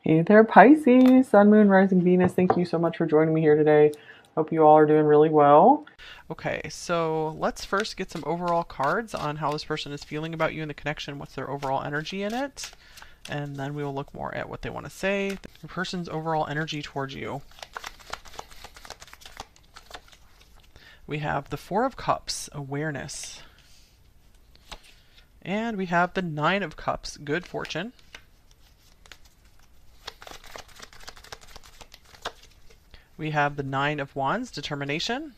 Hey there, Pisces, Sun, Moon, Rising, Venus. Thank you so much for joining me here today. Hope you all are doing really well. Okay, so let's first get some overall cards on how this person is feeling about you and the connection. What's their overall energy in it? And then we will look more at what they want to say. The person's overall energy towards you. We have the Four of Cups, awareness. And we have the Nine of Cups, good fortune. We have the Nine of Wands, determination.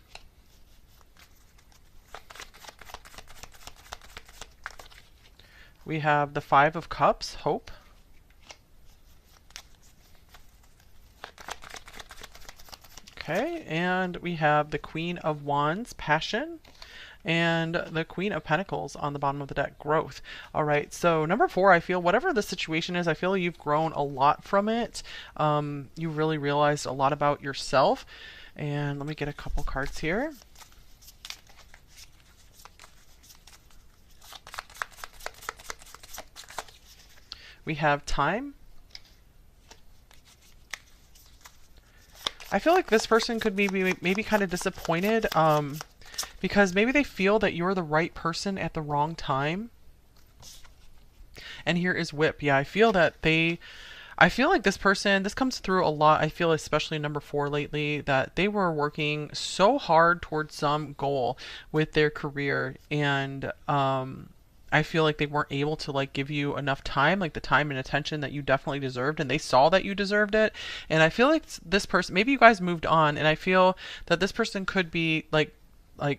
We have the Five of Cups, hope. Okay, and we have the Queen of Wands, passion. And the Queen of Pentacles on the bottom of the deck, growth. All right, so number 4, I feel whatever the situation is, I feel you've grown a lot from it. You really realized a lot about yourself. And let me get a couple cards here. We have time. I feel like this person could be maybe kind of disappointed because maybe they feel that you're the right person at the wrong time. And here is whip. Yeah, I feel like this person, this comes through a lot. I feel especially number 4 lately that they were working so hard towards some goal with their career, and I feel like they weren't able to like give you enough time, like the time and attention that you definitely deserved, and they saw that you deserved it. And I feel like this person, maybe you guys moved on, and I feel that this person could be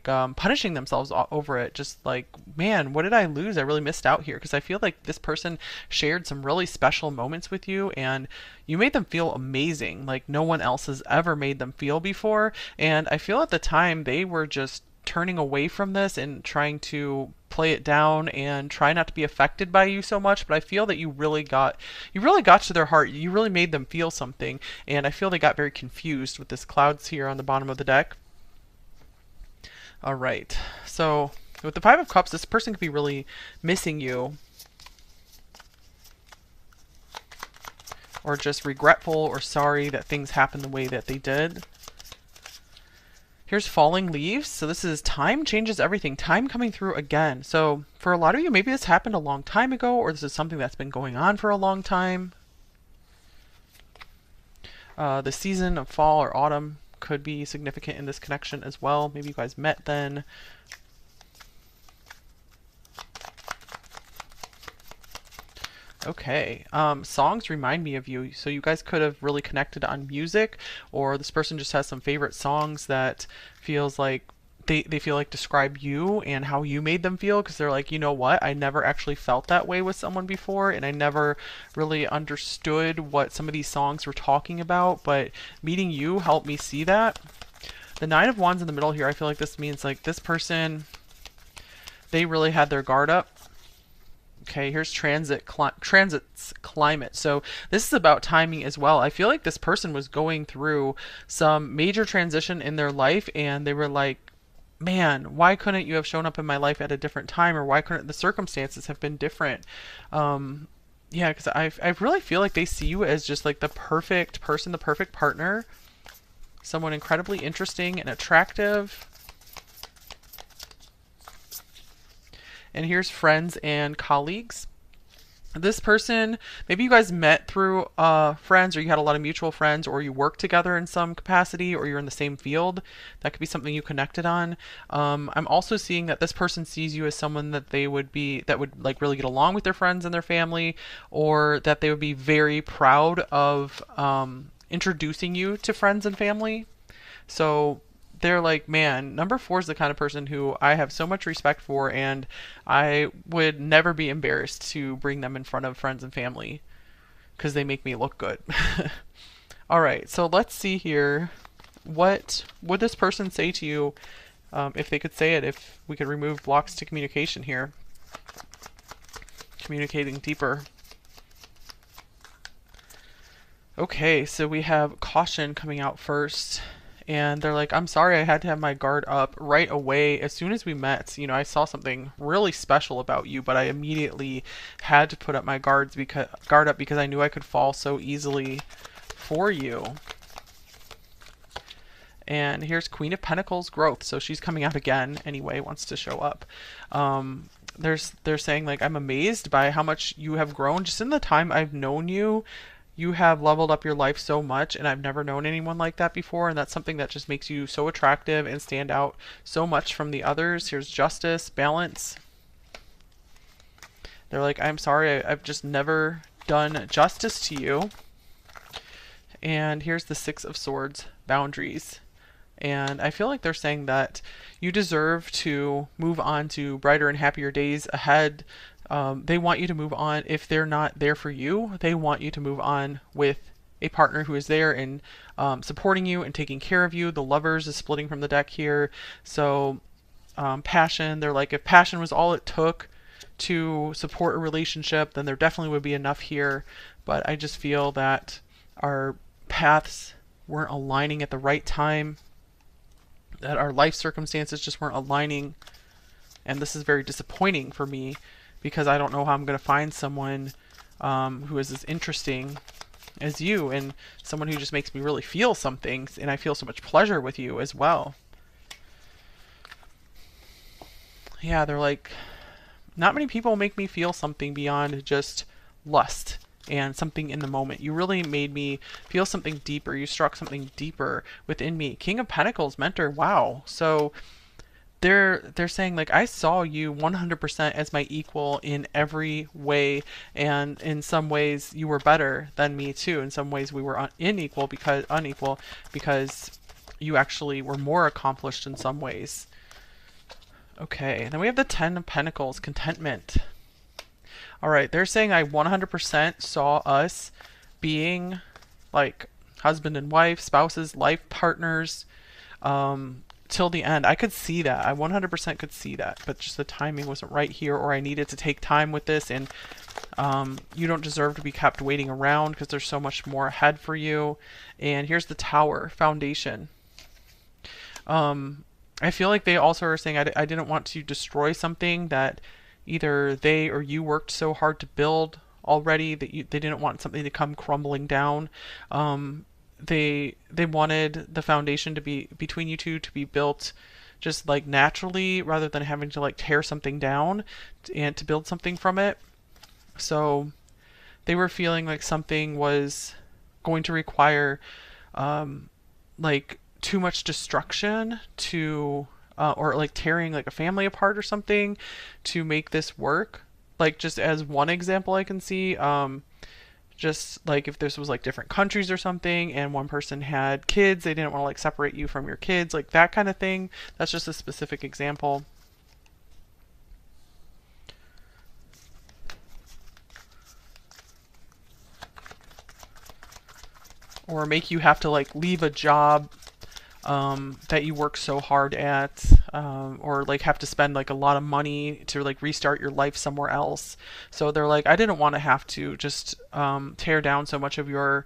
punishing themselves over it, just like, man, what did I lose? I really missed out here, because I feel like this person shared some really special moments with you, and you made them feel amazing like no one else has ever made them feel before. And I feel at the time they were just turning away from this and trying to play it down and try not to be affected by you so much, but I feel that you really got to their heart. You really made them feel something, and I feel they got very confused with this clouds here on the bottom of the deck. All right, so with the Five of Cups, this person could be really missing you, or just regretful or sorry that things happened the way that they did. Here's falling leaves. So this is time changes everything. Time coming through again. So for a lot of you, maybe this happened a long time ago, or this is something that's been going on for a long time. The season of fall or autumn could be significant in this connection as well. Maybe you guys met then. Okay, songs remind me of you. So you guys could have really connected on music, or this person just has some favorite songs that feels like they feel like describe you and how you made them feel, because they're like, you know what, I never actually felt that way with someone before, and I never really understood what some of these songs were talking about, but meeting you helped me see that. The Nine of Wands in the middle here, I feel like this means like this person, they really had their guard up. Okay, here's transits climate. So this is about timing as well. I feel like this person was going through some major transition in their life, and they were like, man, why couldn't you have shown up in my life at a different time, or why couldn't the circumstances have been different? Yeah, because I really feel like they see you as just like the perfect person, the perfect partner, someone incredibly interesting and attractive. And here's friends and colleagues. This person, maybe you guys met through friends, or you had a lot of mutual friends, or you work together in some capacity, or you're in the same field. That could be something you connected on. I'm also seeing that this person sees you as someone that that would like really get along with their friends and their family, or that they would be very proud of introducing you to friends and family. So they're like, man, number 4 is the kind of person who I have so much respect for, and I would never be embarrassed to bring them in front of friends and family because they make me look good. All right, so let's see here. What would this person say to you if they could say it, if we could remove blocks to communication here? Communicating deeper. Okay, so we have caution coming out first. And they're like, I'm sorry, I had to have my guard up right away as soon as we met. You know, I saw something really special about you, but I immediately had to put up my guard up because I knew I could fall so easily for you. And here's Queen of Pentacles growth. So she's coming out again anyway, wants to show up. They're saying like, I'm amazed by how much you have grown just in the time I've known you. You have leveled up your life so much, and I've never known anyone like that before, and that's something that just makes you so attractive and stand out so much from the others. Here's justice, balance. They're like, I'm sorry, I've just never done justice to you. And here's the Six of Swords, boundaries. And I feel like they're saying that you deserve to move on to brighter and happier days ahead. They want you to move on. If they're not there for you, they want you to move on with a partner who is there and supporting you and taking care of you. The Lovers is splitting from the deck here. So passion, they're like, if passion was all it took to support a relationship, then there definitely would be enough here. But I just feel that our paths weren't aligning at the right time, that our life circumstances just weren't aligning, and this is very disappointing for me because I don't know how I'm going to find someone who is as interesting as you, and someone who just makes me really feel something, and I feel so much pleasure with you as well. Yeah, they're like, not many people make me feel something beyond just lust and something in the moment. You really made me feel something deeper. You struck something deeper within me. King of Pentacles, mentor. Wow. So they're saying like, I saw you 100% as my equal in every way, and in some ways you were better than me too. In some ways we were unequal because you actually were more accomplished in some ways. Okay, and then we have the Ten of Pentacles, contentment. All right, they're saying I 100% saw us being like husband and wife, spouses, life partners, till the end. I could see that. I 100% could see that, but just the timing wasn't right here, or I needed to take time with this, and you don't deserve to be kept waiting around because there's so much more ahead for you. And here's the Tower, foundation. I feel like they also are saying I didn't want to destroy something that either they or you worked so hard to build already, that they didn't want something to come crumbling down. They wanted the foundation to be between you two to be built just like naturally, rather than having to like tear something down and to build something from it. So they were feeling like something was going to require like too much destruction to or like tearing like a family apart or something to make this work. Like, just as one example I can see, just like if this was like different countries or something and one person had kids, they didn't want to like separate you from your kids, like that kind of thing. That's just a specific example. Or make you have to like leave a job that you work so hard at, or like have to spend like a lot of money to like restart your life somewhere else. So they're like, I didn't want to have to just tear down so much of your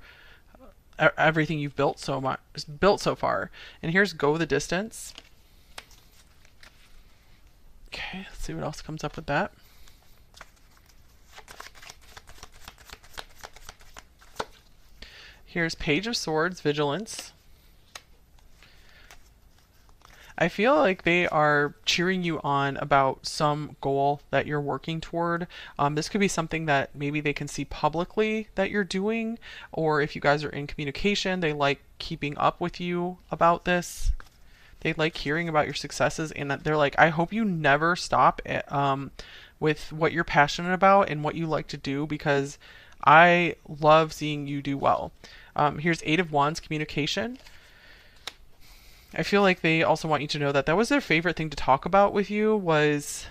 everything you've built so far. And here's go the distance. Okay, let's see what else comes up with that. Here's Page of Swords, vigilance. I feel like they are cheering you on about some goal that you're working toward. This could be something that maybe they can see publicly that you're doing, or if you guys are in communication, they like keeping up with you about this. They like hearing about your successes, and that they're like, I hope you never stop with what you're passionate about and what you like to do, because I love seeing you do well. Here's Eight of Wands, communication. I feel like they also want you to know that that was their favorite thing to talk about with you, was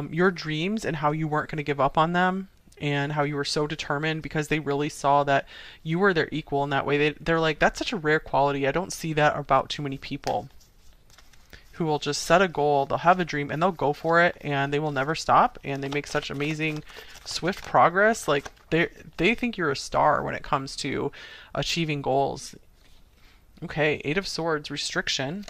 your dreams and how you weren't going to give up on them, and how you were so determined, because they really saw that you were their equal in that way. They're like, that's such a rare quality. I don't see that about too many people who will just set a goal, they'll have a dream, and they'll go for it, and they will never stop, and they make such amazing, swift progress. Like, they think you're a star when it comes to achieving goals. Okay, Eight of Swords, restriction.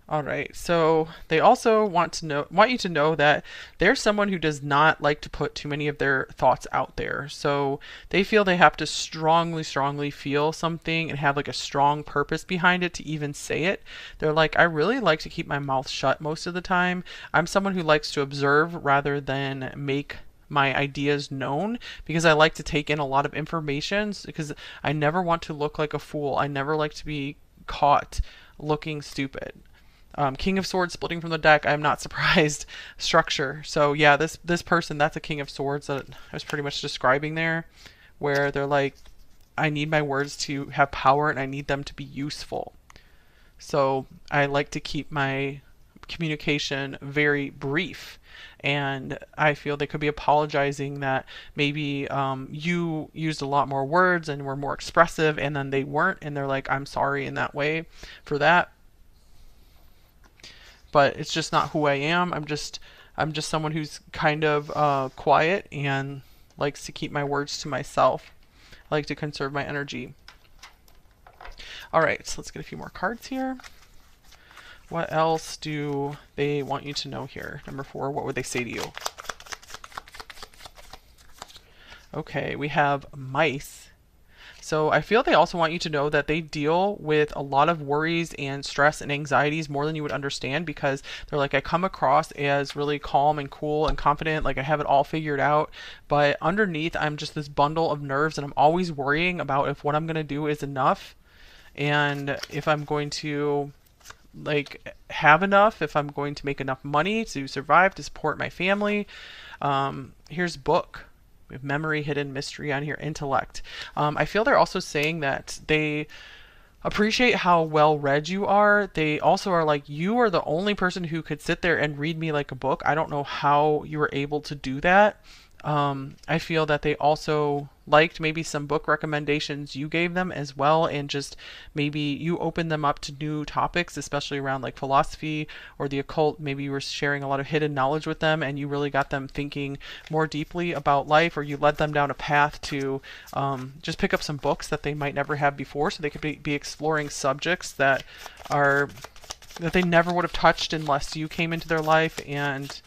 All right. So they also want you to know that they're someone who does not like to put too many of their thoughts out there. So they feel they have to strongly, strongly feel something and have like a strong purpose behind it to even say it. They're like, I really like to keep my mouth shut most of the time. I'm someone who likes to observe rather than make my ideas known because I like to take in a lot of information because I never want to look like a fool. I never like to be caught looking stupid. King of Swords splitting from the deck. I'm not surprised. Structure. So yeah, this person, that's a King of Swords that I was pretty much describing there, where they're like, I need my words to have power and I need them to be useful. So I like to keep my communication very brief. And I feel they could be apologizing that maybe you used a lot more words and were more expressive, and then they weren't, and they're like, I'm sorry in that way for that, but it's just not who I am. I'm just someone who's kind of quiet and likes to keep my words to myself. I like to conserve my energy. All right, so let's get a few more cards here. What else do they want you to know here? Number 4, what would they say to you? Okay, we have mice. So I feel they also want you to know that they deal with a lot of worries and stress and anxieties more than you would understand, because they're like, I come across as really calm and cool and confident, like I have it all figured out, but underneath I'm just this bundle of nerves, and I'm always worrying about if what I'm going to do is enough, and if I'm going to like have enough, if I'm going to make enough money to survive, to support my family. Here's book. We have memory, hidden, mystery on here, intellect. I feel they're also saying that they appreciate how well read you are. They also are like, you are the only person who could sit there and read me like a book. I don't know how you were able to do that. I feel that they also liked maybe some book recommendations you gave them as well, and just maybe you opened them up to new topics, especially around like philosophy or the occult. Maybe you were sharing a lot of hidden knowledge with them and you really got them thinking more deeply about life, or you led them down a path to just pick up some books that they might never have before, so they could be exploring subjects that are that they never would have touched unless you came into their life and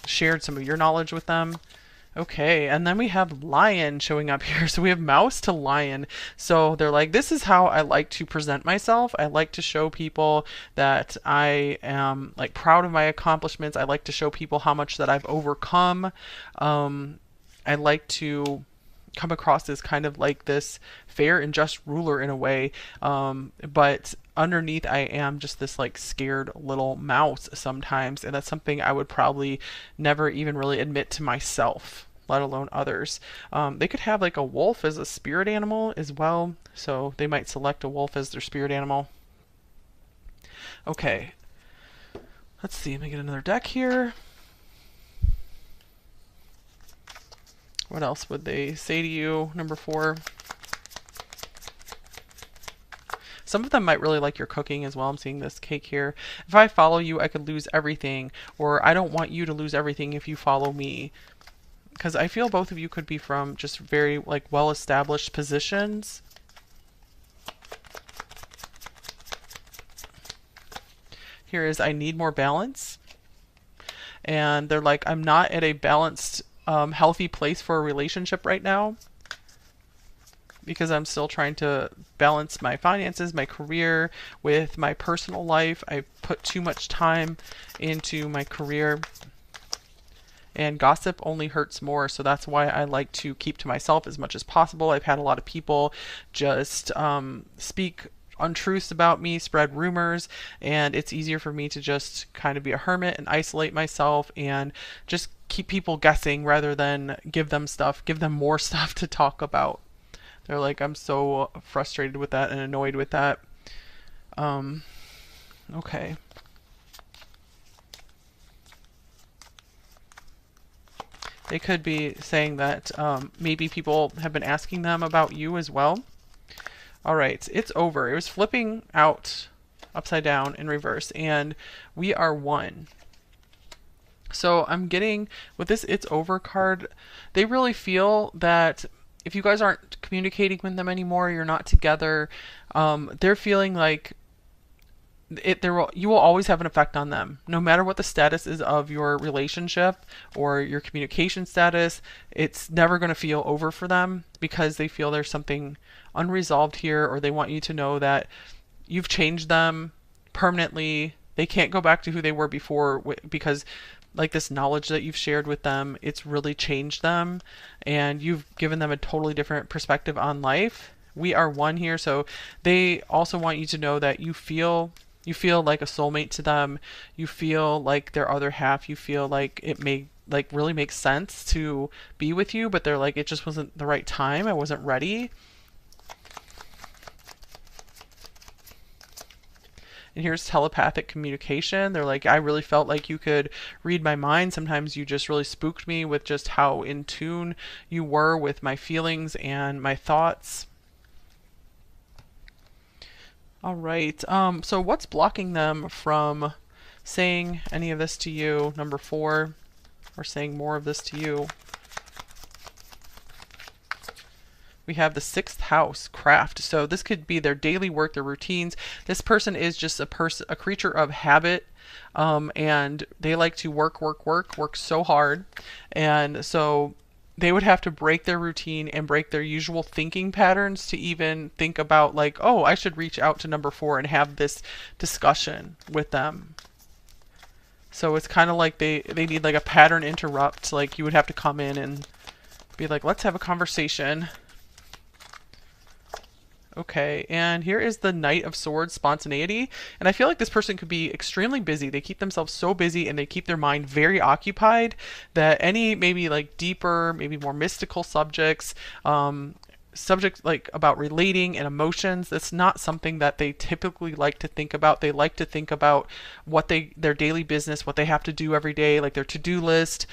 shared some of your knowledge with them. Okay, and then we have lion showing up here. So we have mouse to lion. So they're like, this is how I like to present myself. I like to show people that I am like proud of my accomplishments. I like to show people how much that I've overcome. I like to come across as kind of like this fair and just ruler in a way, but underneath I am just this like scared little mouse sometimes, and that's something I would probably never even really admit to myself, let alone others. They could have like a wolf as a spirit animal as well, so they might select a wolf as their spirit animal. Okay, let's see, let me get another deck here. What else would they say to you? Number 4. Some of them might really like your cooking as well. I'm seeing this cake here. If I follow you, I could lose everything. Or I don't want you to lose everything if you follow me. Because I feel both of you could be from just very like well-established positions. Here is, I need more balance. And they're like, I'm not at a balanced, healthy place for a relationship right now, because I'm still trying to balance my finances, my career with my personal life. I put too much time into my career, and gossip only hurts more. So that's why I like to keep to myself as much as possible. I've had a lot of people just speak untruths about me, spread rumors, and it's easier for me to just kind of be a hermit and isolate myself and just keep people guessing rather than give them more stuff to talk about. They're like, I'm so frustrated with that and annoyed with that. Okay. They could be saying that maybe people have been asking them about you as well. All right, it's over. It was flipping out upside down in reverse, and we are 1. So I'm getting, with this it's over card, they really feel that if you guys aren't communicating with them anymore, you're not together, they're feeling like you will always have an effect on them no matter what the status is of your relationship or your communication status. It's never going to feel over for them because they feel there's something unresolved here, or they want you to know that you've changed them permanently. They can't go back to who they were before because like this knowledge that you've shared with them, it's really changed them, and you've given them a totally different perspective on life. We are one here, so they also want you to know that you feel like a soulmate to them. You feel like their other half. You feel like it may like really makes sense to be with you, but they're like, it just wasn't the right time. I wasn't ready. And here's telepathic communication. They're like, I really felt like you could read my mind. Sometimes you just really spooked me with just how in tune you were with my feelings and my thoughts. All right. So what's blocking them from saying any of this to you, number 4, or saying more of this to you? We have the 6th house, craft. So this could be their daily work, their routines. This person is just a creature of habit, and they like to work so hard. And so they would have to break their routine and break their usual thinking patterns to even think about like, oh, I should reach out to number 4 and have this discussion with them. So it's kind of like they need like a pattern interrupt. Like you would have to come in and be like, let's have a conversation. Okay, and here is the Knight of Swords, spontaneity. And I feel like this person could be extremely busy. They keep themselves so busy and they keep their mind very occupied that any maybe like deeper, maybe more mystical subjects, subjects like about relating and emotions, that's not something that they typically like to think about. They like to think about what their daily business, what they have to do every day, like their to-do list,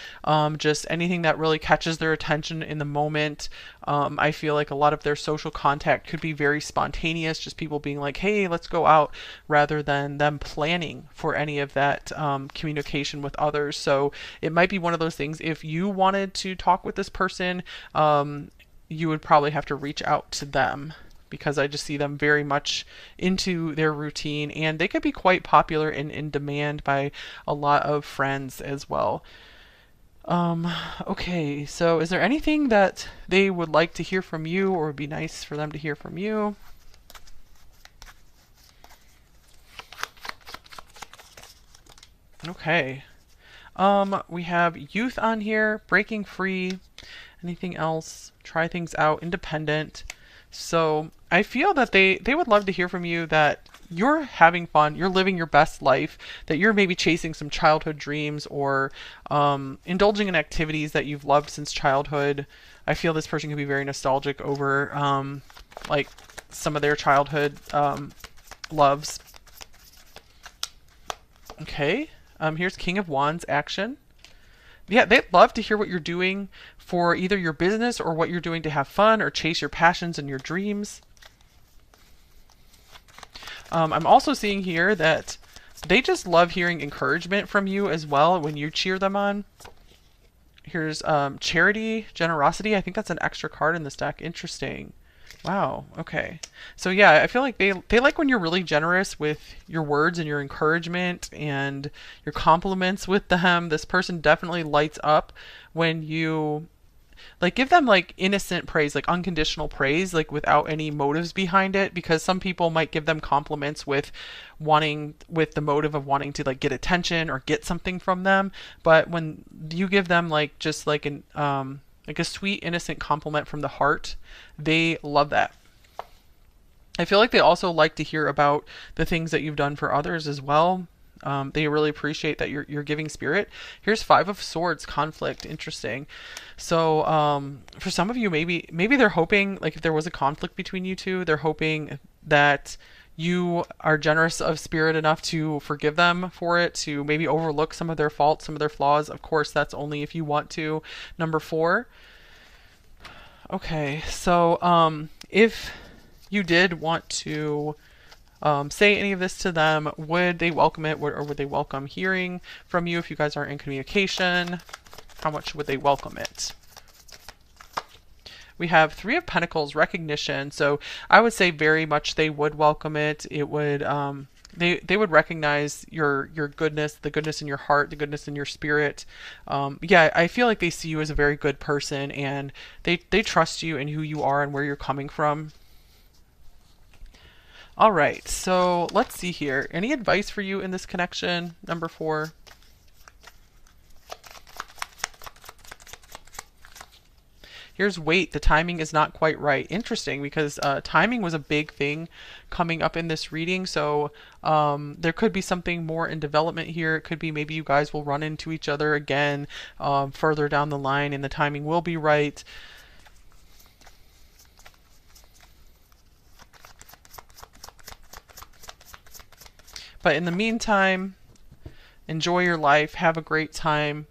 just anything that really catches their attention in the moment. I feel like a lot of their social contact could be very spontaneous, just people being like, hey, let's go out, rather than them planning for any of that communication with others. So it might be one of those things, if you wanted to talk with this person, you would probably have to reach out to them, because I just see them very much into their routine, and they could be quite popular and in demand by a lot of friends as well. Okay, so is there anything that they would like to hear from you, or would be nice for them to hear from you? Okay. We have youth on here, breaking free. Anything else? Try things out, independent. So I feel that they would love to hear from you that you're having fun, you're living your best life, that you're maybe chasing some childhood dreams, or indulging in activities that you've loved since childhood. I feel this person could be very nostalgic over like some of their childhood loves. Okay, here's King of Wands, action. Yeah, they'd love to hear what you're doing for either your business or what you're doing to have fun or chase your passions and your dreams. I'm also seeing here that they just love hearing encouragement from you as well when you cheer them on. Here's charity, generosity. I think that's an extra card in this deck. Interesting. Wow. Okay. So yeah, I feel like they like when you're really generous with your words and your encouragement and your compliments with them. This person definitely lights up when you like give them like innocent praise, like unconditional praise, like without any motives behind it, because some people might give them compliments with the motive of wanting to like get attention or get something from them. But when you give them like just like an like a sweet, innocent compliment from the heart, they love that. I feel like they also like to hear about the things that you've done for others as well. They really appreciate that you're giving spirit. Here's 5 of Swords, conflict. Interesting. So for some of you, maybe they're hoping, like if there was a conflict between you two, they're hoping that you are generous of spirit enough to forgive them for it, to maybe overlook some of their faults, some of their flaws. Of course, that's only if you want to. Number 4. Okay, so if you did want to say any of this to them, would they welcome it, or would they welcome hearing from you if you guys aren't in communication? How much would they welcome it? We have Three of Pentacles, recognition. So I would say very much they would welcome it. It would they would recognize your goodness, the goodness in your heart, the goodness in your spirit. Yeah, I feel like they see you as a very good person, and they trust you and who you are and where you're coming from. All right, so let's see here. Any advice for you in this connection, number 4? Here's wait, the timing is not quite right. Interesting, because timing was a big thing coming up in this reading. So there could be something more in development here. It could be maybe you guys will run into each other again further down the line, and the timing will be right. But in the meantime, enjoy your life. Have a great time.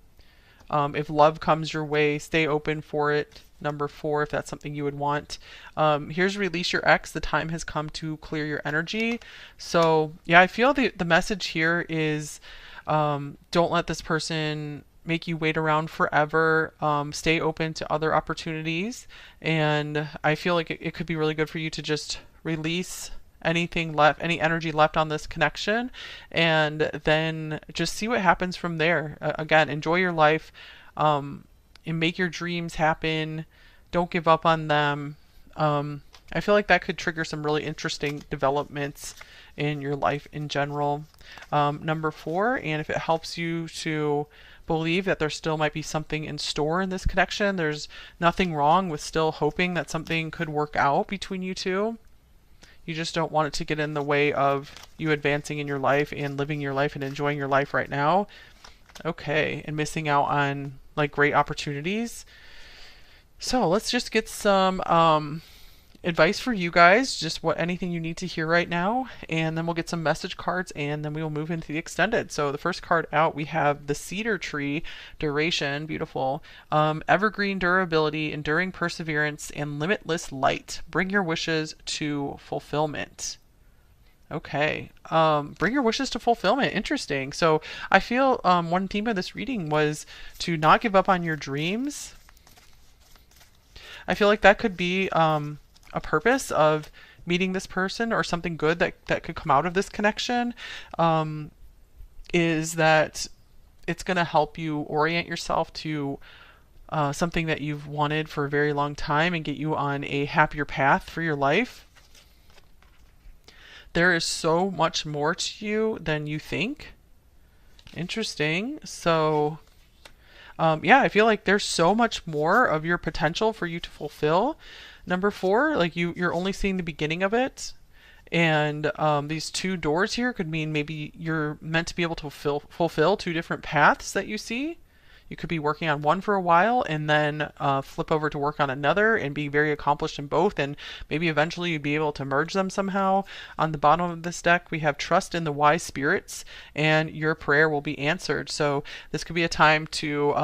If love comes your way, stay open for it. Number 4, if that's something you would want. Here's release your ex. The time has come to clear your energy. So yeah, I feel the message here is don't let this person make you wait around forever. Stay open to other opportunities. And I feel like it could be really good for you to just release anything left, any energy left on this connection, and then just see what happens from there. Again, enjoy your life, and make your dreams happen. Don't give up on them. I feel like that could trigger some really interesting developments in your life in general. Number 4, and if it helps you to believe that there still might be something in store in this connection, there's nothing wrong with still hoping that something could work out between you two. You just don't want it to get in the way of you advancing in your life and living your life and enjoying your life right now. Okay, and missing out on like great opportunities. So let's just get some advice for you guys, just anything you need to hear right now, and then we'll get some message cards, and then we will move into the extended. So the first card out, we have the cedar tree, duration, beautiful, evergreen durability, enduring perseverance, and limitless light. Bring your wishes to fulfillment. Okay. Bring your wishes to fulfillment. Interesting. So I feel one theme of this reading was to not give up on your dreams. I feel like that could be a purpose of meeting this person, or something good that could come out of this connection, is that it's going to help you orient yourself to something that you've wanted for a very long time and get you on a happier path for your life. There is so much more to you than you think. Interesting. So yeah, I feel like there's so much more of your potential for you to fulfill. Number 4, like you're only seeing the beginning of it. And these 2 doors here could mean maybe you're meant to be able to fulfill 2 different paths that you see. You could be working on one for a while and then flip over to work on another and be very accomplished in both, and maybe eventually you'd be able to merge them somehow. On the bottom of this deck, we have trust in the wise spirits, and your prayer will be answered. So this could be a time to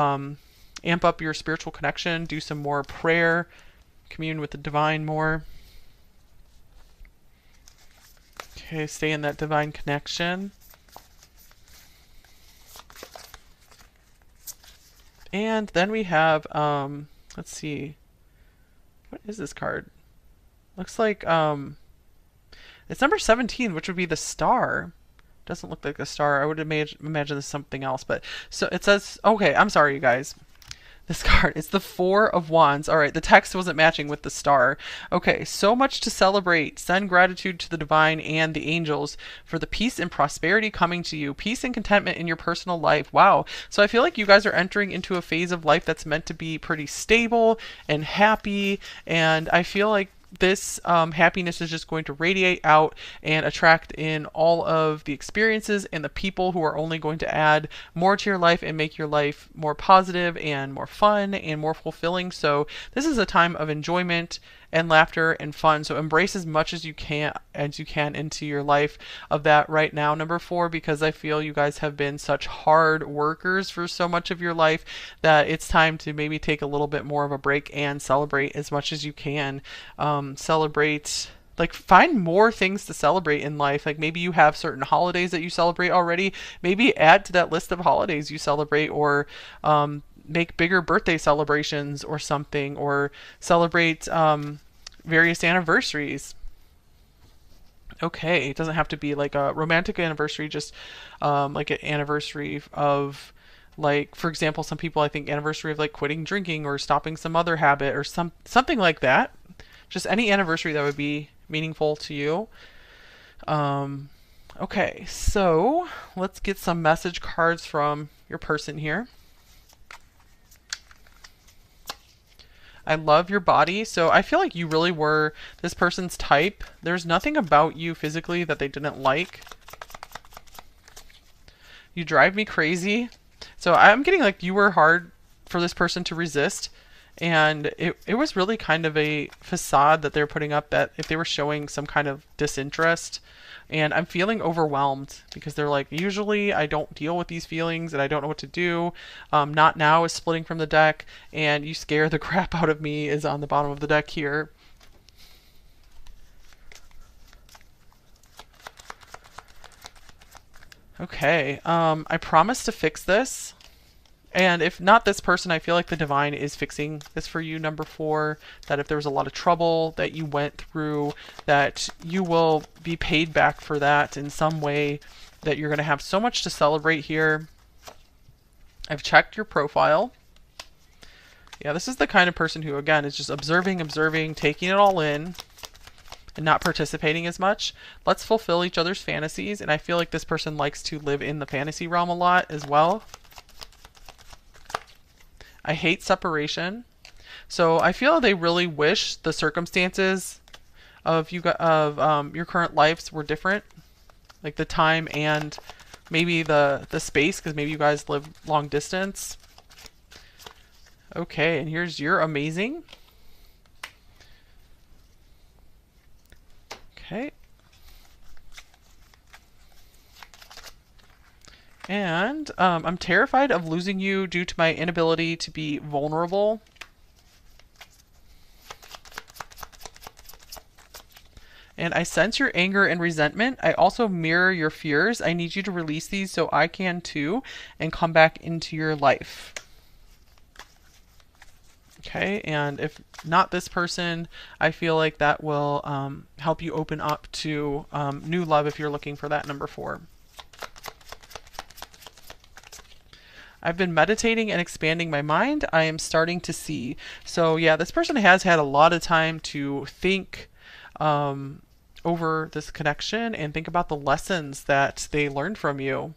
amp up your spiritual connection, do some more prayer, commune with the divine more. Okay, stay in that divine connection. And then we have, let's see, what is this card? Looks like it's number 17, which would be the star. Doesn't look like a star. I would imagine this is something else. But so it says, okay, I'm sorry, you guys. This card, it's the 4 of Wands. All right, the text wasn't matching with the star. Okay, so much to celebrate. Send gratitude to the divine and the angels for the peace and prosperity coming to you. Peace and contentment in your personal life. Wow. So I feel like you guys are entering into a phase of life that's meant to be pretty stable and happy. And I feel like this happiness is just going to radiate out and attract in all of the experiences and the people who are only going to add more to your life and make your life more positive and more fun and more fulfilling. So this is a time of enjoyment and laughter and fun. So embrace as much as you can into your life of that right now. Number 4, because I feel you guys have been such hard workers for so much of your life that it's time to maybe take a little bit more of a break and celebrate as much as you can. Celebrate, like, find more things to celebrate in life. Like maybe you have certain holidays that you celebrate already. Maybe add to that list of holidays you celebrate, or make bigger birthday celebrations or something, or celebrate various anniversaries. Okay, it doesn't have to be like a romantic anniversary, just like an anniversary of, like, for example, some people I think anniversary of like quitting drinking or stopping some other habit or something like that. Just any anniversary that would be meaningful to you. Um, okay, so let's get some message cards from your person here. I love your body. So I feel like you really were this person's type. There's nothing about you physically that they didn't like. You drive me crazy. So I'm getting like you were hard for this person to resist. And it was really kind of a facade that they're putting up, that if they were showing some kind of disinterest. And I'm feeling overwhelmed because they're like, usually I don't deal with these feelings and I don't know what to do. Not now is splitting from the deck, and you scare the crap out of me is on the bottom of the deck here. Okay, I promise to fix this. And if not this person, I feel like the divine is fixing this for you, number 4, that if there was a lot of trouble that you went through, that you will be paid back for that in some way, that you're going to have so much to celebrate here. I've checked your profile. Yeah, this is the kind of person who, again, is just observing, taking it all in, and not participating as much. Let's fulfill each other's fantasies, and I feel like this person likes to live in the fantasy realm a lot as well. I hate separation. So I feel they really wish the circumstances of your current lives were different, like the time and maybe the space, because maybe you guys live long distance. Okay, and here's your amazing. Okay. And I'm terrified of losing you due to my inability to be vulnerable. And I sense your anger and resentment. I also mirror your fears. I need you to release these so I can too, and come back into your life. Okay, and if not this person, I feel like that will help you open up to new love if you're looking for that, number 4. I've been meditating and expanding my mind. I am starting to see. So yeah, this person has had a lot of time to think over this connection and think about the lessons that they learned from you.